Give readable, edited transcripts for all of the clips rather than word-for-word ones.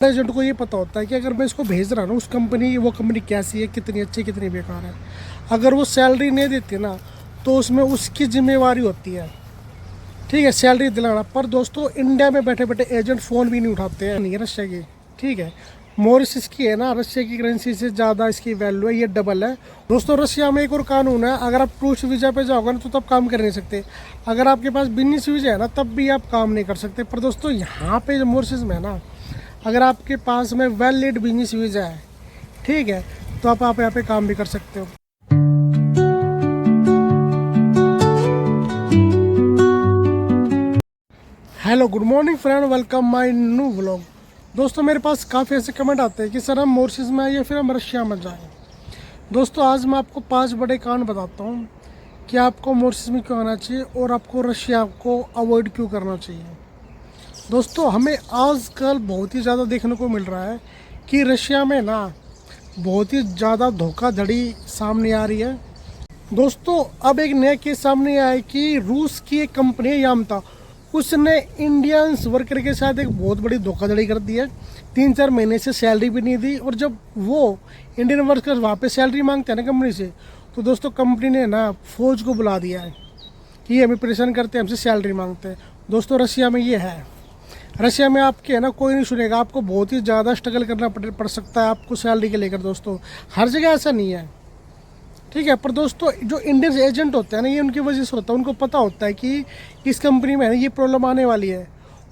Agent को ये पता होता है कि अगर मैं इसको भेज रहा हूँ उस कंपनी वो कंपनी कैसी है, कितनी अच्छी कितनी बेकार है। अगर वो सैलरी नहीं देती ना तो उसमें उसकी जिम्मेवारी होती है, ठीक है, सैलरी दिलाना। पर दोस्तों इंडिया में बैठे बैठे एजेंट फ़ोन भी नहीं उठाते हैं, नहीं है रशिया की, ठीक है। मॉरिशस की है ना, रशिया की करेंसी से ज़्यादा इसकी वैल्यू है, ये डबल है। दोस्तों रशिया में एक और कानून है, अगर आप टूरिस्ट वीज़ा पे जाओगे ना तो तब काम कर नहीं सकते। अगर आपके पास बिजनेस वीज़ा है ना तब भी आप काम नहीं कर सकते। पर दोस्तों यहाँ पे मॉरिशस में है ना, अगर आपके पास में वैलिड बिजनेस वीज़ा है, ठीक है, तो आप यहाँ पे काम भी कर सकते हो। Hello good morning friend, welcome my new vlog. दोस्तों मेरे पास काफ़ी ऐसे कमेंट आते हैं कि सर हम मॉरिशस में आए या फिर हम रशिया में जाएं। दोस्तों आज मैं आपको 5 बड़े कारण बताता हूँ कि आपको मॉरिशस में क्यों आना चाहिए और आपको रशिया को अवॉइड क्यों करना चाहिए। दोस्तों हमें आजकल बहुत ही ज़्यादा देखने को मिल रहा है कि रशिया में ना बहुत ही ज़्यादा धोखाधड़ी सामने आ रही है। दोस्तों अब एक नया केस सामने आया है कि रूस की एक कंपनी है यामता, उसने इंडियंस वर्कर के साथ एक बहुत बड़ी धोखाधड़ी कर दी है। 3-4 महीने से सैलरी भी नहीं दी, और जब वो इंडियन वर्कर्स वहाँ पे सैलरी मांगते हैं ना कंपनी से, तो दोस्तों कंपनी ने ना फौज को बुला दिया है कि ये हमें परेशान करते हैं, हमसे सैलरी मांगते हैं। दोस्तों रशिया में ये है, रशिया में आपके है ना कोई नहीं सुनेगा, आपको बहुत ही ज़्यादा स्ट्रगल करना पड़ सकता है आपको सैलरी के लेकर। दोस्तों हर जगह ऐसा नहीं है, ठीक है। पर दोस्तों जो इंडियन एजेंट होते हैं ना, ये उनकी वजह से होता है, उनको पता होता है कि इस कंपनी में है ना ये प्रॉब्लम आने वाली है,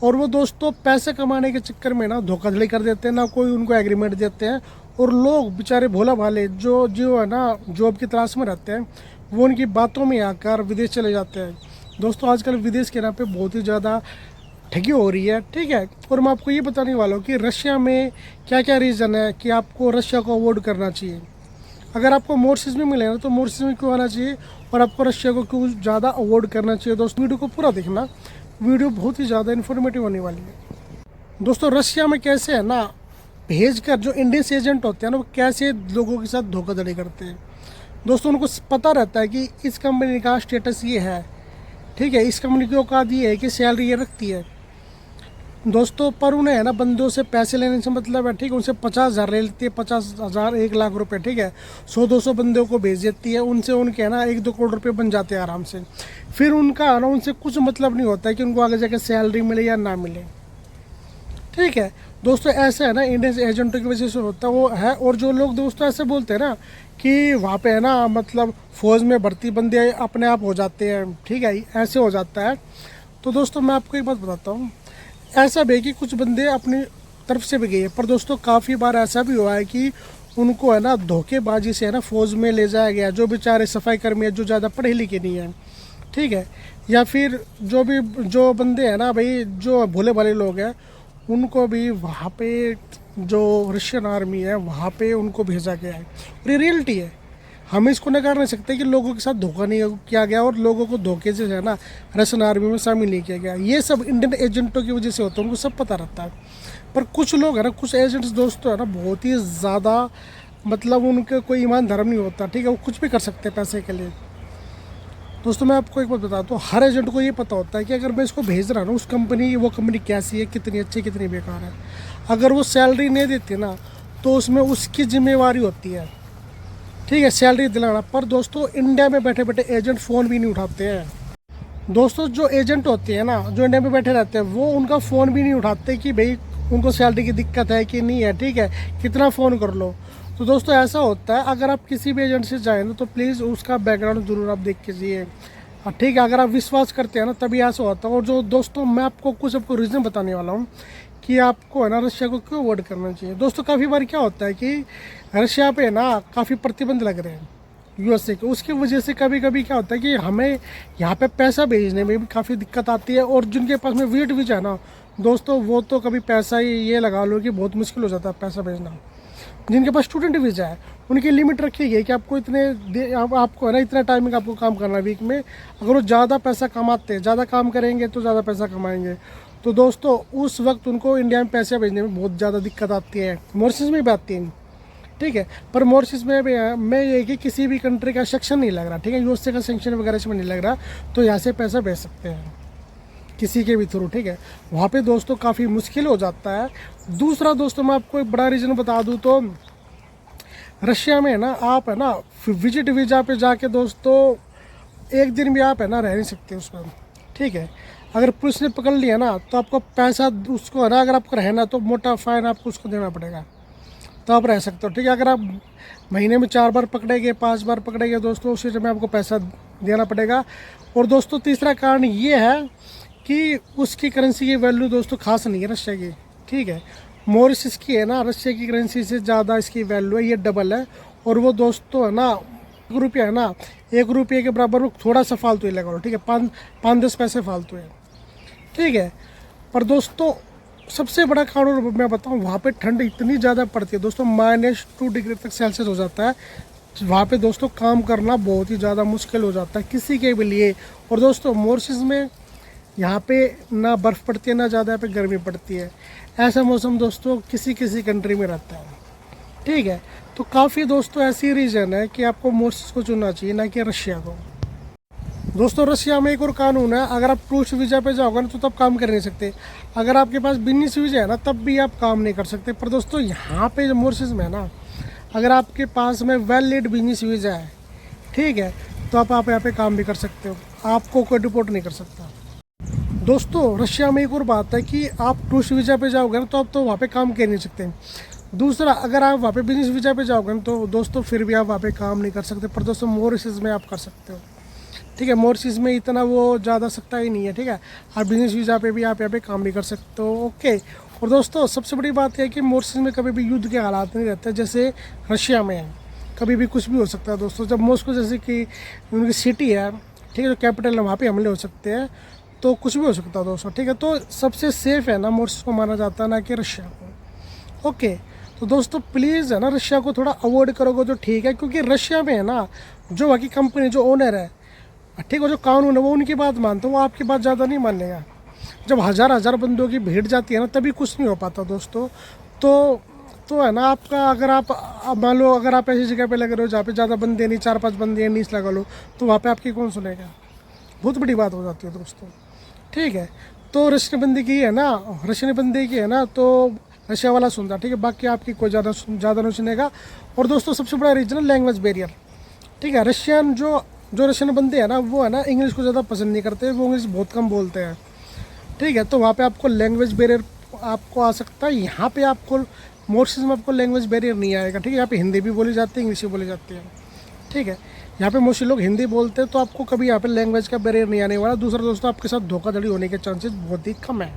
और वो दोस्तों पैसे कमाने के चक्कर में ना धोखाधड़ी कर देते हैं, ना कोई उनको एग्रीमेंट देते हैं। और लोग बेचारे भोला भाले जो जो है ना जॉब की तलाश में रहते हैं, वो उनकी बातों में आकर विदेश चले जाते हैं। दोस्तों आजकल विदेश के नाम पे बहुत ही ज़्यादा ठगी हो रही है, ठीक है। और मैं आपको ये बताने वाला हूँ कि रशिया में क्या क्या रीज़न है कि आपको रशिया को अवॉइड करना चाहिए। अगर आपको मॉरिशस में मिले ना तो मॉरिशस में क्यों आना चाहिए और आपको रशिया को क्यों ज़्यादा अवॉइड करना चाहिए। दोस्तों वीडियो को पूरा देखना, वीडियो बहुत ही ज़्यादा इन्फॉर्मेटिव होने वाली है। दोस्तों रशिया में कैसे है ना भेज कर जो इंडियन एजेंट होते हैं ना, वो कैसे लोगों के साथ धोखाधड़ी करते हैं। दोस्तों उनको पता रहता है कि इस कंपनी का स्टेटस ये है, ठीक है, इस कंपनी की औकात ये है कि सैलरी ये रखती है। दोस्तों पर उन्हें है ना बंदों से पैसे लेने से मतलब है, ठीक है, उनसे 50,000 ले लेती है, 50,000 1 लाख रुपए, ठीक है। 100-200 बंदों को भेज देती है, उनसे उनके है ना 1-2 करोड़ रुपए बन जाते हैं आराम से। फिर उनका है ना उनसे कुछ मतलब नहीं होता है कि उनको आगे जाकर सैलरी मिले या ना मिले, ठीक है। दोस्तों ऐसा है ना इंडियन एजेंटों की वजह से होता है वो है। और जो लोग दोस्तों ऐसे बोलते हैं ना कि वहाँ पे है ना मतलब फौज में भर्ती बंदे अपने आप हो जाते हैं, ठीक है, ऐसे हो जाता है। तो दोस्तों मैं आपको एक बात बताता हूँ, ऐसा भी है कि कुछ बंदे अपनी तरफ से भी गए, पर दोस्तों काफ़ी बार ऐसा भी हुआ है कि उनको है ना धोखेबाजी से है ना फौज में ले जाया गया, जो बेचारे सफाई कर्मी है, जो ज़्यादा पढ़े लिखे नहीं है, ठीक है। या फिर जो बंदे हैं ना भाई, जो भोले भाले लोग हैं, उनको भी वहाँ पे जो रशियन आर्मी है वहाँ पे उनको भेजा गया है। और ये रियलिटी है, हम इसको नकार नहीं सकते कि लोगों के साथ धोखा नहीं किया गया और लोगों को धोखे से है ना रशियन आर्मी में शामिल नहीं किया गया। ये सब इंडियन एजेंटों की वजह से होता है, उनको सब पता रहता है। पर कुछ लोग है ना, कुछ एजेंट्स दोस्तों है ना बहुत ही ज़्यादा मतलब उनके कोई ईमान धर्म नहीं होता, ठीक है, वो कुछ भी कर सकते हैं पैसे के लिए। दोस्तों मैं आपको एक बात बताता हूँ, हर एजेंट को ये पता होता है कि अगर मैं इसको भेज रहा हूँ उस कंपनी वो कंपनी कैसी है, कितनी अच्छी कितनी बेकार है। अगर वो सैलरी नहीं देती ना तो उसमें उसकी जिम्मेवारी होती है, ठीक है, सैलरी दिलाना। पर दोस्तों इंडिया में बैठे बैठे एजेंट फ़ोन भी नहीं उठाते हैं। दोस्तों जो एजेंट होते हैं ना, जो इंडिया में बैठे रहते हैं, वो उनका फ़ोन भी नहीं उठाते कि भाई उनको सैलरी की दिक्कत है कि नहीं है, ठीक है, कितना फ़ोन कर लो। तो दोस्तों ऐसा होता है, अगर आप किसी भी एजेंट से जाएँ तो प्लीज़ उसका बैकग्राउंड ज़रूर आप देख कीजिए, ठीक है। अगर आप विश्वास करते हैं ना तभी ऐसा होता है। और जो दोस्तों मैं आपको रीज़न बताने वाला हूँ कि आपको है ना रशिया को क्यों अवॉइड करना चाहिए। दोस्तों काफ़ी बार क्या होता है कि रशिया पे ना काफ़ी प्रतिबंध लग रहे हैं यूएसए के, उसकी वजह से कभी कभी क्या होता है कि हमें यहाँ पे पैसा भेजने में भी काफ़ी दिक्कत आती है। और जिनके पास में वेट वीजा है ना दोस्तों, वो तो कभी पैसा ही ये लगा लो कि बहुत मुश्किल हो जाता है पैसा भेजना। जिनके पास स्टूडेंट वीज़ा है उनकी लिमिट रखी गई कि आपको आपको है ना इतना टाइमिंग आपको काम करना है वीक में। अगर वो ज़्यादा पैसा कमाते हैं, ज़्यादा काम करेंगे तो ज़्यादा पैसा कमाएंगे। तो दोस्तों उस वक्त उनको इंडिया में पैसे भेजने में बहुत ज़्यादा दिक्कत आती है, मॉरिशस में भी आती है, ठीक है। पर मॉरिशस में ये कि किसी भी कंट्री का सेक्शन नहीं लग रहा, ठीक है, यूएसए का सेक्शन वगैरह इसमें नहीं लग रहा, तो यहाँ से पैसा भेज सकते हैं। किसी के भी थ्रू, ठीक है। वहाँ पे दोस्तों काफ़ी मुश्किल हो जाता है। दूसरा दोस्तों मैं आपको एक बड़ा रीज़न बता दूँ तो रशिया में है ना, आप है ना विजिट वीज़ा पे जाके दोस्तों एक दिन भी आप है ना रह नहीं सकते उसमें, ठीक है। अगर पुलिस ने पकड़ लिया ना तो आपको पैसा उसको है ना, अगर आपको रहना तो मोटा फाइन आपको उसको देना पड़ेगा, तो आप रह सकते हो, ठीक है। अगर आप महीने में 4 बार पकड़े गए, 5 बार पकड़े गए दोस्तों, उसी समय आपको पैसा देना पड़ेगा। और दोस्तों तीसरा कारण ये है कि उसकी करेंसी की वैल्यू दोस्तों खास नहीं है रशिया की, ठीक है। मॉरिशस की है ना रशिया की करेंसी से ज़्यादा इसकी वैल्यू है, ये डबल है। और वो दोस्तों है ना 1 रुपया है ना, 1 रुपये के बराबर वो थोड़ा सा फालतू ही लगा लो, ठीक है। 5-10 पैसे फालतू है, ठीक है। पर दोस्तों सबसे बड़ा कारण मैं बताऊं, वहाँ पे ठंड इतनी ज़्यादा पड़ती है दोस्तों, -2 डिग्री तक सेल्सियस हो जाता है। वहाँ पे दोस्तों काम करना बहुत ही ज़्यादा मुश्किल हो जाता है किसी के भी लिए। और दोस्तों मॉरिशस में यहाँ पे ना बर्फ़ पड़ती है ना ज़्यादा यहाँ पे गर्मी पड़ती है। ऐसा मौसम दोस्तों किसी किसी कंट्री में रहता है, ठीक है। तो काफ़ी दोस्तों ऐसी रीज़न है कि आपको मॉरिशस को चुनना चाहिए, ना कि रशिया को। दोस्तों रशिया में एक और कानून है, अगर आप टूरिस्ट वीज़ा पे जाओगे ना तो तब काम कर नहीं सकते। अगर आपके पास बिजनेस वीज़ा है ना तब भी आप काम नहीं कर सकते। पर दोस्तों यहाँ पे जो मॉरिशस में है ना, अगर आपके पास में वैलिड बिजनेस वीज़ा है, ठीक है, तो आप यहाँ पे काम भी कर सकते हो, आपको कोई डिपोर्ट नहीं कर सकता। दोस्तों रशिया में एक और बात है कि आप टूरिस्ट वीज़ा पे जाओगे ना तो आप तो वहाँ पे काम कर नहीं सकते। दूसरा, अगर आप वहाँ पे बिजनेस वीज़ा पे जाओगे ना तो दोस्तों फिर भी आप वहाँ पे काम नहीं कर सकते। पर दोस्तों मॉरिशस में आप कर सकते हो, ठीक है। मॉरिशस में इतना वो ज़्यादा सकता ही नहीं है, ठीक है। आप बिजनेस वीज़ा पे भी आप यहाँ पे काम भी कर सकते हो, ओके। और दोस्तों सबसे बड़ी बात है कि मॉरिशस में कभी भी युद्ध के हालात नहीं रहते जैसे रशिया में है। कभी भी कुछ भी हो सकता है दोस्तों। जब मॉस्को जैसे कि उनकी सिटी है, ठीक है, जो कैपिटल है, वहाँ पे हमले हो सकते हैं, तो कुछ भी हो सकता है दोस्तों, ठीक है। तो सबसे सेफ़ है ना मॉरिशस को माना जाता है, ना कि रशिया को, ओके। तो दोस्तों प्लीज़ है ना रशिया को थोड़ा अवॉइड करोगे तो ठीक है, क्योंकि रशिया में है ना जो वहाँ की कंपनी जो ओनर है, ठीक है, जो कानून है वो उनकी बात मानता हूँ, वो आपकी बात ज़्यादा नहीं मानेगा। जब हज़ार बंदों की भीड़ जाती है ना तभी कुछ नहीं हो पाता दोस्तों। तो है ना आपका, अगर आप मान लो अगर आप ऐसी जगह पे लग रहे हो जहाँ पे ज़्यादा बंदे नहीं, 4-5 बंदे नीच लगा लो, तो वहाँ पे आपकी कौन सुनेगा, बहुत बड़ी बात हो जाती है दोस्तों, ठीक है। तो रशियन बंदी की है ना, रशियन बंदी की है ना, तो रशिया वाला सुनता, ठीक है, बाकी आपकी कोई ज़्यादा नहीं सुनेगा। और दोस्तों सबसे बड़ा रीज़न है लैंग्वेज बैरियर, ठीक है। रशियन जो रशियन बंदे हैं ना वो है ना इंग्लिश को ज़्यादा पसंद नहीं करते, वो इंग्लिश बहुत कम बोलते हैं, ठीक है। तो वहाँ पे आपको लैंग्वेज बैरियर आपको आ सकता है। यहाँ पे आपको मॉरिशस में आपको लैंग्वेज बैरियर नहीं आएगा, ठीक है। यहाँ पे हिंदी भी बोली जाती है, इंग्लिश भी बोली जाती है, ठीक है। यहाँ पे मोस्टली लोग हिंदी बोलते हैं, तो आपको कभी यहाँ पे लैंग्वेज का बैरियर नहीं आने वाला। दूसरा दोस्तों आपके साथ धोखाधड़ी होने के चांसेस बहुत ही कम है,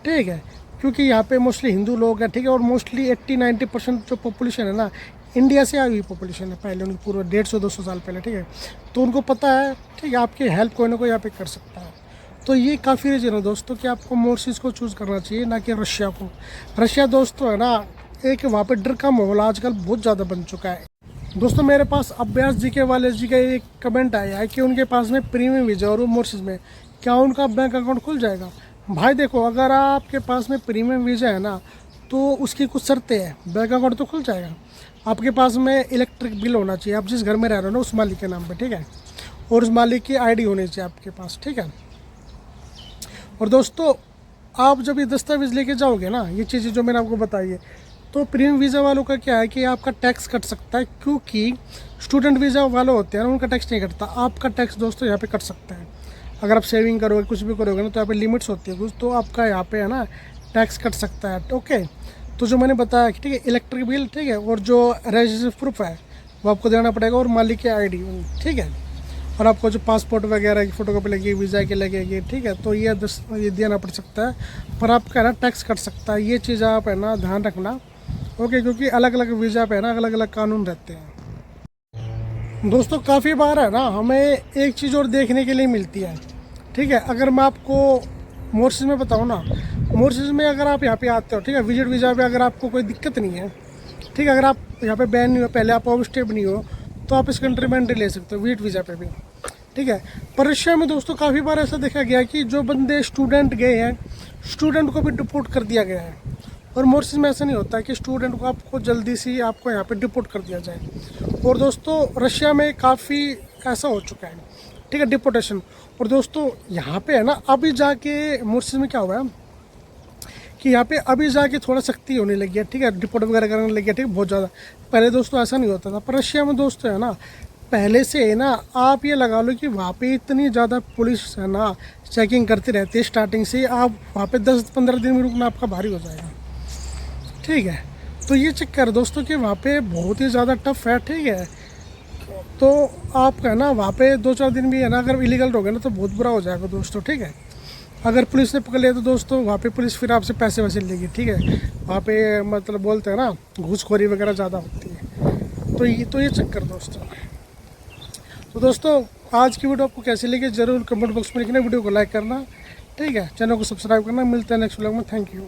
ठीक है, क्योंकि यहाँ पे मोस्टली हिंदू लोग हैं, ठीक है। और मोस्टली 80-90% जो पॉपुलेशन है ना इंडिया से आई हुई पॉपुलेशन है, पहले उनकी पूरा 150-200 साल पहले, ठीक है। तो उनको पता है, ठीक है, आपकी हेल्प कोई ना कोई यहाँ पे कर सकता है। तो ये काफ़ी रीज़न है दोस्तों कि आपको मॉरिशस को चूज़ करना चाहिए, ना कि रशिया को। रशिया दोस्तों है ना एक वहाँ पे डर का माहौल आजकल बहुत ज़्यादा बन चुका है दोस्तों। मेरे पास अभ्यास जी के वाले जी का एक कमेंट आया है कि उनके पास में प्रीमियम वीज़ा और मॉरिशस में क्या उनका बैंक अकाउंट खुल जाएगा। भाई देखो, अगर आपके पास में प्रीमियम वीज़ा है ना तो उसकी कुछ शर्तें हैं, बैंक अकाउंट तो खुल जाएगा। आपके पास में इलेक्ट्रिक बिल होना चाहिए, आप जिस घर में रह रहे हो ना उस मालिक के नाम पे, ठीक है। और उस मालिक की आईडी होनी चाहिए आपके पास, ठीक है। और दोस्तों आप जब ये दस्तावेज़ लेके जाओगे ना, ये चीज़ें जो मैंने आपको बताई है, तो प्रीमियम वीज़ा वालों का क्या है कि आपका टैक्स कट सकता है, क्योंकि स्टूडेंट वीज़ा वाले होते हैं ना उनका टैक्स नहीं कटता। आपका टैक्स दोस्तों यहाँ पे कट सकता है। अगर आप सेविंग करोगे, कुछ भी करोगे ना, तो यहाँ पे लिमिट्स होती है कुछ, तो आपका यहाँ पे है ना टैक्स कट सकता है, ओके। तो जो मैंने बताया कि ठीक है, इलेक्ट्रिक बिल, ठीक है, और जो रेजिडेंस प्रूफ है वो आपको देना पड़ेगा, और मालिक की आईडी, ठीक है। और आपको जो पासपोर्ट वगैरह की फ़ोटोकॉपी लगेगी, वीज़ा की लगेगी, ठीक है। तो ये देना पड़ सकता है, पर आपका है ना टैक्स कट सकता है। ये चीज़ आप है ना ध्यान रखना, ओके, क्योंकि अलग अलग वीज़ा पे है ना अलग अलग कानून रहते हैं दोस्तों। काफ़ी बार है ना हमें एक चीज़ और देखने के लिए मिलती है, ठीक है। अगर मैं आपको मॉरिशस में बताऊँ ना, मॉरिशस में अगर आप यहाँ पे आते हो, ठीक है, विजिट वीज़ा पे अगर आपको कोई दिक्कत नहीं है, ठीक है, अगर आप यहाँ पे बैन नहीं हो, पहले आप ओवर स्टेप नहीं हो, तो आप इस कंट्री में एंट्री ले सकते हो विजिट वीज़ा पे भी, ठीक है। पर रशिया में दोस्तों काफ़ी बार ऐसा देखा गया कि जो बंदे स्टूडेंट गए हैं, स्टूडेंट को भी डिपोर्ट कर दिया गया है। और मॉरिशस में ऐसा नहीं होता है कि स्टूडेंट को आपको जल्दी से आपको यहाँ पे डिपोर्ट कर दिया जाए। और दोस्तों रशिया में काफ़ी ऐसा हो चुका है, ठीक है, डिपोटेशन। और दोस्तों यहाँ पे है ना अभी जाके मोर्सिस में क्या हुआ है कि यहाँ पे अभी जाके थोड़ा सख्ती होने लगी है, ठीक है, डिपोर्ट वगैरह करने लगी है, ठीक है, बहुत ज़्यादा। पहले दोस्तों ऐसा नहीं होता था, पर रशिया में दोस्तों है ना पहले से है ना, आप ये लगा लो कि वहाँ पे इतनी ज़्यादा पुलिस है ना चेकिंग करती रहती है स्टार्टिंग से। आप वहाँ पे 10-15 दिन में रुकना आपका भारी हो जाएगा, ठीक है। तो ये चक्कर दोस्तों कि वहाँ पे बहुत ही ज़्यादा टफ है, ठीक है। तो आप है ना वहाँ पे 2-4 दिन भी है ना अगर इलीगल रहोगे ना तो बहुत बुरा हो जाएगा दोस्तों, ठीक है। अगर पुलिस ने पकड़ लिया तो दोस्तों वहाँ पे पुलिस फिर आपसे पैसे वसूल लेगी, ठीक है। वहाँ पे मतलब बोलते हैं ना घूसखोरी वगैरह ज़्यादा होती है। तो ये चक्कर दोस्तों। तो दोस्तों आज की वीडियो आपको कैसी लगी ज़रूर कमेंट बॉक्स में लिखना, वीडियो को लाइक करना, ठीक है, चैनल को सब्सक्राइब करना। मिलते हैं नेक्स्ट व्लॉग में। Thank you.